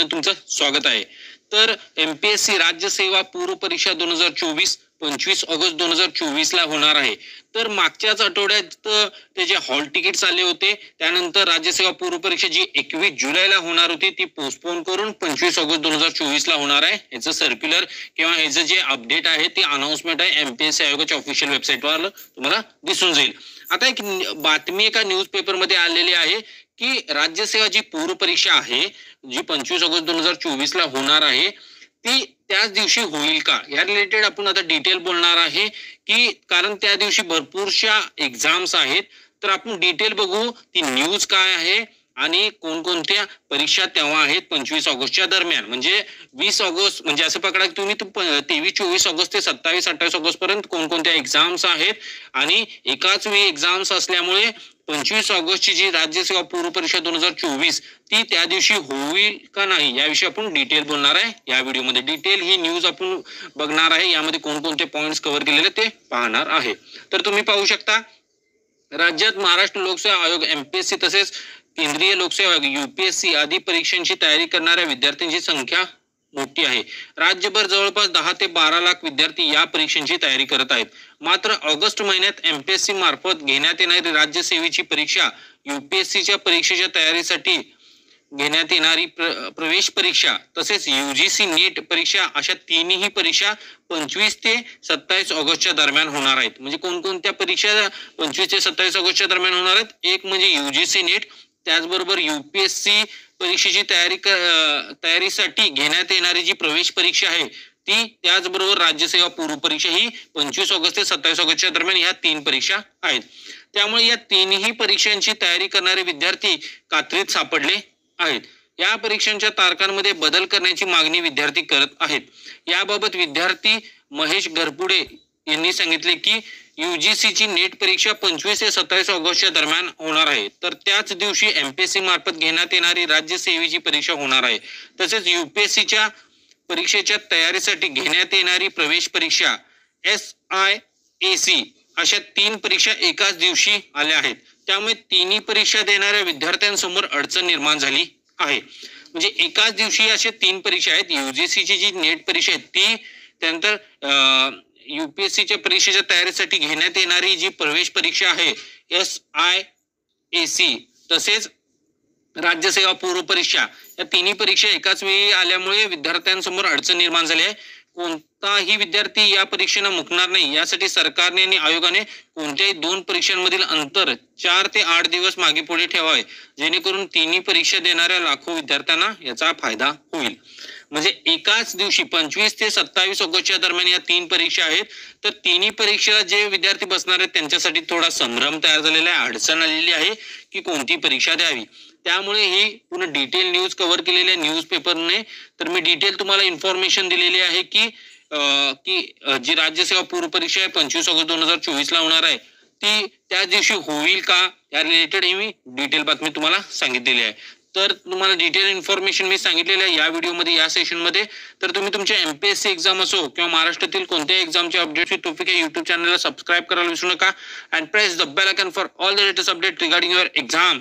तुमचं स्वागत आहे। तर एमपीएससी राज्य सेवा पूर्व परीक्षा 2024 25 ऑगस्ट 2024 ला होणार आहे। तर मागच्याच आठवड्यात त्याचे हॉल तिकीट्स आले होते। त्यानंतर राज्य सेवा पूर्व परीक्षा जी 21 जुलैला होणार होती ती पोस्टपोन करून 25 ऑगस्ट 2024 ला होणार आहे। याचं सर्क्युलर किंवा याचं जे अपडेट आहे ती अनाउन्समेंट आहे एमपीएससी आयोगाच्या ऑफिशियल वेबसाईटवर तुम्हाला दिसून जाईल। आता एक बातमी एका न्यूजपेपर मध्ये आलेली आहे की राज्यसेवा जी पूर्व परीक्षा आहे जी 25 ऑगस्ट 2024 ला होणार आहे ती त्याच दिवशी होईल का या रिलेटेड आपण आता डिटेल बोलणार आहे की कारण त्या दिवशी भरपूरशा एक्झाम्स आहेत। तर आपण डिटेल बघू ती न्यूज काय आहे आणि कोणकोणत्या परीक्षा तेव्हा आहेत 25 ऑगस्टच्या दरम्यान। म्हणजे 20 ऑगस्ट म्हणजे असं पकडा तुम्ही 23-24 ऑगस्ट ते 27-28 ऑगस्ट पर्यंत कोणकोणत्या एक्झाम्स आहेत आणि एकाच वेळी एक्झाम्स असल्यामुळे 25 ऑगस्टची जी राज्यसेवा पूर्व परीक्षा 2024 ती त्या दिवशी होईल का नाही याविषयी आपण डिटेल बोलणार आहे या व्हिडिओमध्ये। डिटेल ही न्यूज आपण बघणार आहे, यामध्ये कोणकोणते पॉइंट्स कव्हर केलेले ते पाहणार आहे। तर तुम्ही पाहू शकता राज्यात महाराष्ट्र लोकसेवा आयोग एमपीएससी तसेच केंद्रीय लोकसेवा आयोग यूपीएससी आदी परीक्षांची तयारी करणाऱ्या विद्यार्थ्यांची संख्या मोठी आहे। राज्यभर जवळपास 10 ते 12 लाख विद्यार्थी या परीक्षांची तयारी करत आहेत। मात्र ऑगस्ट महिन्यात एमपीएससी मार्फत घेण्यात येणारी राज्यसेवेची परीक्षा यूपीएससीच्या परीक्षेच्या तयारीसाठी घेण्यात येणारी प्रवेश परीक्षा तसेच यूजीसी नीट परीक्षा अशा तिन्ही परीक्षा 25 ते 27 ऑगस्टच्या दरम्यान होणार आहेत। म्हणजे कोणकोणत्या परीक्षा 25 ते 27 ऑगस्टच्या दरम्यान होणार आहेत? एक म्हणजे यूजीसी नीट, त्याचबरोबर यूपीएससी परीक्षेची तयारीसाठी घेण्यात येणारी जी प्रवेश परीक्षा आहे ती, त्याचबरोबर राज्यसेवा पूर्व परीक्षा ही 25 ऑगस्ट ते 27 ऑगस्टच्या दरम्यान ह्या 3 परीक्षा आहेत। त्यामुळे या तिन्ही परीक्षांची तयारी करणारे विद्यार्थी कात्रीत सापडले आहेत। या परीक्षांच्या तारखांमध्ये बदल करण्याची मागणी विद्यार्थी करत आहेत। याबाबत विद्यार्थी महेश घरपुडे यांनी सांगितले की यूजीसीची नीट परीक्षा 25 ते 27 ऑगस्टच्या दरम्यान होणार आहे। तर त्याच दिवशी एमपीएससी मार्फत घेण्यात येणारी राज्यसेवेची परीक्षा होणार आहे। तसेच यूपीएससीच्या परीक्षेच्या तयारीसाठी घेण्यात येणारी प्रवेश परीक्षा SIAC अशा 3 परीक्षा एकाच दिवशी आल्या आहेत। त्यामुळे तिन्ही परीक्षा देणाऱ्या विद्यार्थ्यांसमोर अडचण निर्माण झाली आहे। म्हणजे एकाच दिवशी अशा 3 परीक्षा आहेत। यूजीसीची जी नीट परीक्षा आहे ती, त्यानंतर यूपीएससीच्या परीक्षेच्या तयारीसाठी घेण्यात येणारी जी प्रवेश परीक्षा आहे SIAC तसेच राज्यसेवा पूर्व परीक्षा या तिन्ही परीक्षा एकाच वेळी आल्यामुळे विद्यार्थ्यांसमोर अडचण निर्माण झाली आहे। कोणताही विद्यार्थी या परीक्षेला मुकणार नाही यासाठी सरकारने आणि आयोगाने कोणत्याही 2 परीक्षांमधील अंतर 4 ते 8 दिवस मागे पुढे ठेवावे, जेणेकरून तिन्ही परीक्षा देणाऱ्या लाखो विद्यार्थ्यांना याचा फायदा होईल। म्हणजे एकाच दिवशी 25 ते 27 ऑगस्टच्या दरम्यान या 3 परीक्षा आहेत। तर तिन्ही परीक्षेला जे विद्यार्थी बसणार आहेत त्यांच्यासाठी थोडा संभ्रम तयार झालेला आहे, अडचण आलेली आहे की कोणती परीक्षा द्यावी। त्यामुळे ही पूर्ण डिटेल न्यूज कव्हर केलेली आहे न्यूज पेपरने। तर मी डिटेल तुम्हाला इन्फॉर्मेशन दिलेली आहे की जी राज्यसेवा पूर्व परीक्षा आहे 25 ऑगस्ट 2024 ला होणार आहे ती त्याच दिवशी होईल का या रिलेटेड ही मी डिटेल बातमी तुम्हाला सांगितलेली आहे। तर तुम्हाला डिटेल इन्फॉर्मेशन मी सांगितलेलं आहे या व्हिडिओमध्ये, या सेशनमध्ये। तर तुम्ही तुमच्या एमपीएससी एक्झाम असो किंवा महाराष्ट्रातील कोणत्याही एक्झामचे अपडेट्स टॉपिक आहे युट्यूब चॅनलला सबस्क्राईब करायला विसरू नका and press the bell icon for all the latest update regarding your exam.